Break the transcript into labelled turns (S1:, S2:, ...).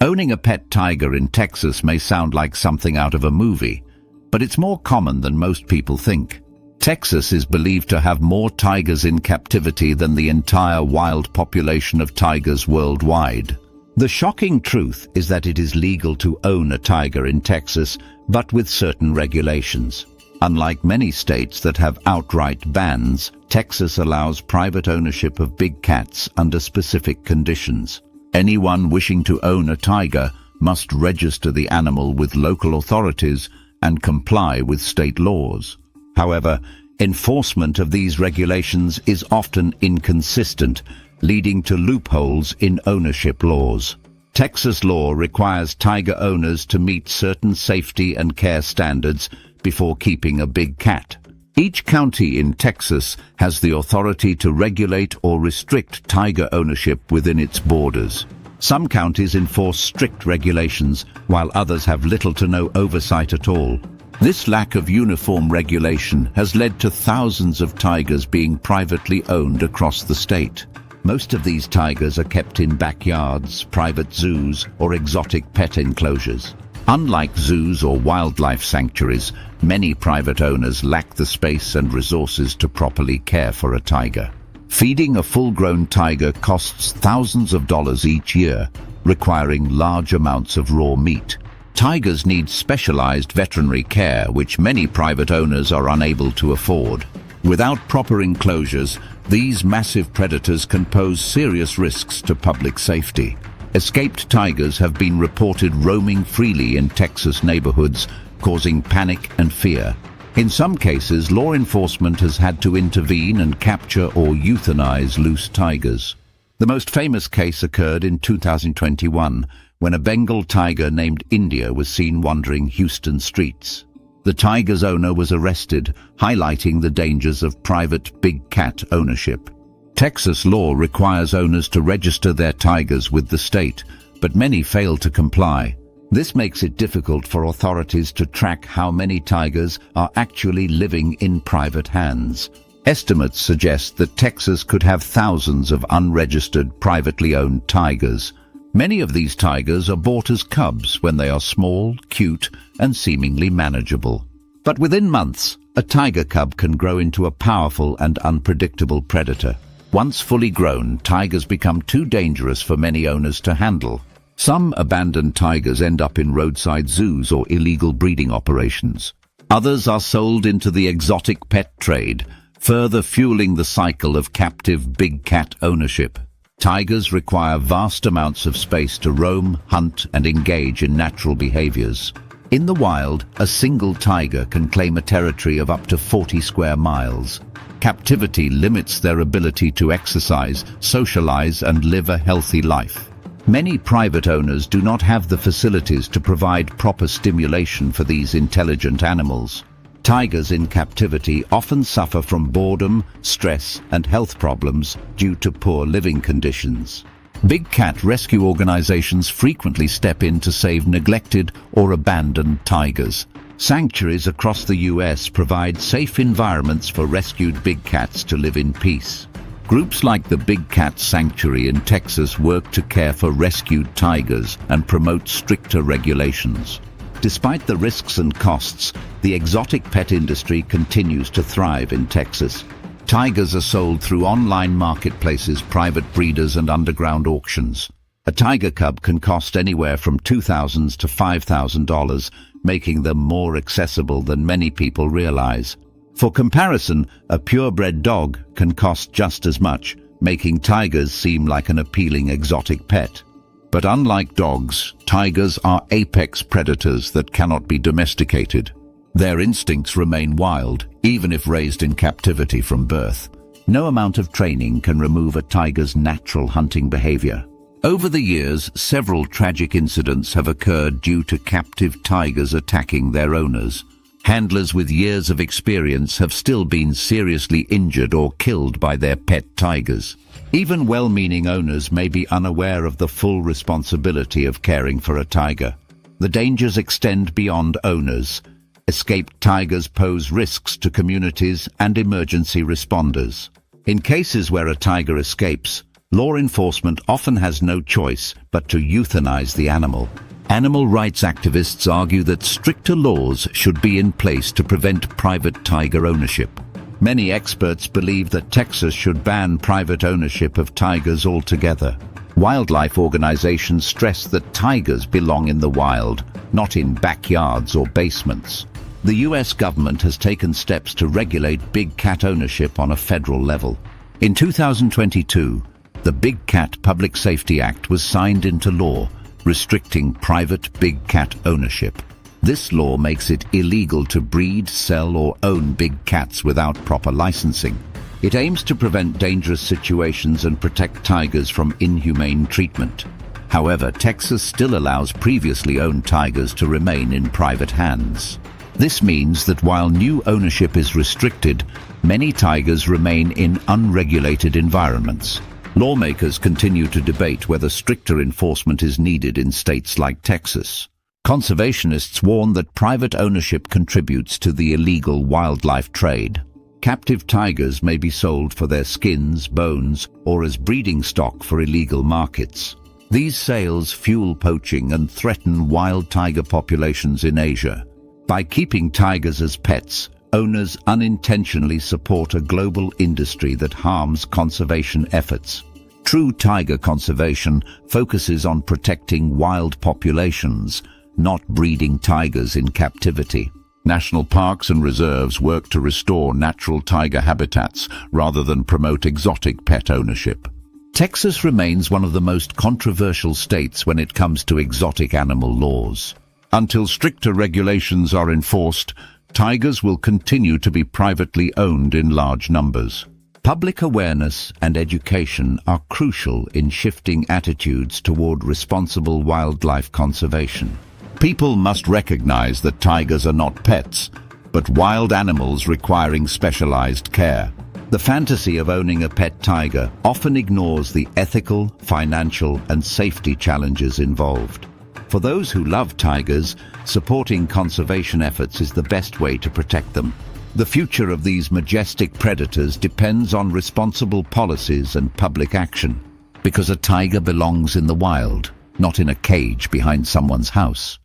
S1: Owning a pet tiger in Texas may sound like something out of a movie, but it's more common than most people think. Texas is believed to have more tigers in captivity than the entire wild population of tigers worldwide. The shocking truth is that it is legal to own a tiger in Texas, but with certain regulations. Unlike many states that have outright bans, Texas allows private ownership of big cats under specific conditions. Anyone wishing to own a tiger must register the animal with local authorities and comply with state laws. However, enforcement of these regulations is often inconsistent, leading to loopholes in ownership laws. Texas law requires tiger owners to meet certain safety and care standards before keeping a big cat. Each county in Texas has the authority to regulate or restrict tiger ownership within its borders. Some counties enforce strict regulations, while others have little to no oversight at all. This lack of uniform regulation has led to thousands of tigers being privately owned across the state. Most of these tigers are kept in backyards, private zoos, or exotic pet enclosures. Unlike zoos or wildlife sanctuaries, many private owners lack the space and resources to properly care for a tiger. Feeding a full-grown tiger costs thousands of dollars each year, requiring large amounts of raw meat. Tigers need specialized veterinary care, which many private owners are unable to afford. Without proper enclosures, these massive predators can pose serious risks to public safety. Escaped tigers have been reported roaming freely in Texas neighborhoods, causing panic and fear. In some cases, law enforcement has had to intervene and capture or euthanize loose tigers. The most famous case occurred in 2021, when a Bengal tiger named India was seen wandering Houston streets. The tiger's owner was arrested, highlighting the dangers of private big cat ownership. Texas law requires owners to register their tigers with the state, but many fail to comply. This makes it difficult for authorities to track how many tigers are actually living in private hands. Estimates suggest that Texas could have thousands of unregistered, privately owned tigers. Many of these tigers are bought as cubs when they are small, cute, and seemingly manageable. But within months, a tiger cub can grow into a powerful and unpredictable predator. Once fully grown, tigers become too dangerous for many owners to handle. Some abandoned tigers end up in roadside zoos or illegal breeding operations. Others are sold into the exotic pet trade, further fueling the cycle of captive big cat ownership. Tigers require vast amounts of space to roam, hunt, and engage in natural behaviors. In the wild, a single tiger can claim a territory of up to 40 square miles. Captivity limits their ability to exercise, socialize, and live a healthy life. Many private owners do not have the facilities to provide proper stimulation for these intelligent animals. Tigers in captivity often suffer from boredom, stress, and health problems due to poor living conditions. Big cat rescue organizations frequently step in to save neglected or abandoned tigers. Sanctuaries across the U.S. provide safe environments for rescued big cats to live in peace. Groups like the Big Cat Sanctuary in Texas work to care for rescued tigers and promote stricter regulations. Despite the risks and costs, the exotic pet industry continues to thrive in Texas. Tigers are sold through online marketplaces, private breeders, and underground auctions. A tiger cub can cost anywhere from $2,000 to $5,000, making them more accessible than many people realize. For comparison, a purebred dog can cost just as much, making tigers seem like an appealing exotic pet. But unlike dogs, tigers are apex predators that cannot be domesticated. Their instincts remain wild, even if raised in captivity from birth. No amount of training can remove a tiger's natural hunting behavior. Over the years, several tragic incidents have occurred due to captive tigers attacking their owners. Handlers with years of experience have still been seriously injured or killed by their pet tigers. Even well-meaning owners may be unaware of the full responsibility of caring for a tiger. The dangers extend beyond owners. Escaped tigers pose risks to communities and emergency responders. In cases where a tiger escapes, Law enforcement often has no choice but to euthanize the animal. Animal rights activists argue that stricter laws should be in place to prevent private tiger ownership. Many experts believe that Texas should ban private ownership of tigers altogether. Wildlife organizations stress that tigers belong in the wild, not in backyards or basements. The US government has taken steps to regulate big cat ownership on a federal level. In 2022, the Big Cat Public Safety Act was signed into law, restricting private big cat ownership. This law makes it illegal to breed, sell, or own big cats without proper licensing. It aims to prevent dangerous situations and protect tigers from inhumane treatment. However, Texas still allows previously owned tigers to remain in private hands. This means that while new ownership is restricted, many tigers remain in unregulated environments. Lawmakers continue to debate whether stricter enforcement is needed in states like Texas. Conservationists warn that private ownership contributes to the illegal wildlife trade. Captive tigers may be sold for their skins, bones, or as breeding stock for illegal markets. These sales fuel poaching and threaten wild tiger populations in Asia. By keeping tigers as pets, owners unintentionally support a global industry that harms conservation efforts. True tiger conservation focuses on protecting wild populations, not breeding tigers in captivity. National parks and reserves work to restore natural tiger habitats rather than promote exotic pet ownership. Texas remains one of the most controversial states when it comes to exotic animal laws. Until stricter regulations are enforced, tigers will continue to be privately owned in large numbers. Public awareness and education are crucial in shifting attitudes toward responsible wildlife conservation. People must recognize that tigers are not pets, but wild animals requiring specialized care. The fantasy of owning a pet tiger often ignores the ethical, financial, and safety challenges involved. For those who love tigers, supporting conservation efforts is the best way to protect them. The future of these majestic predators depends on responsible policies and public action, because a tiger belongs in the wild, not in a cage behind someone's house.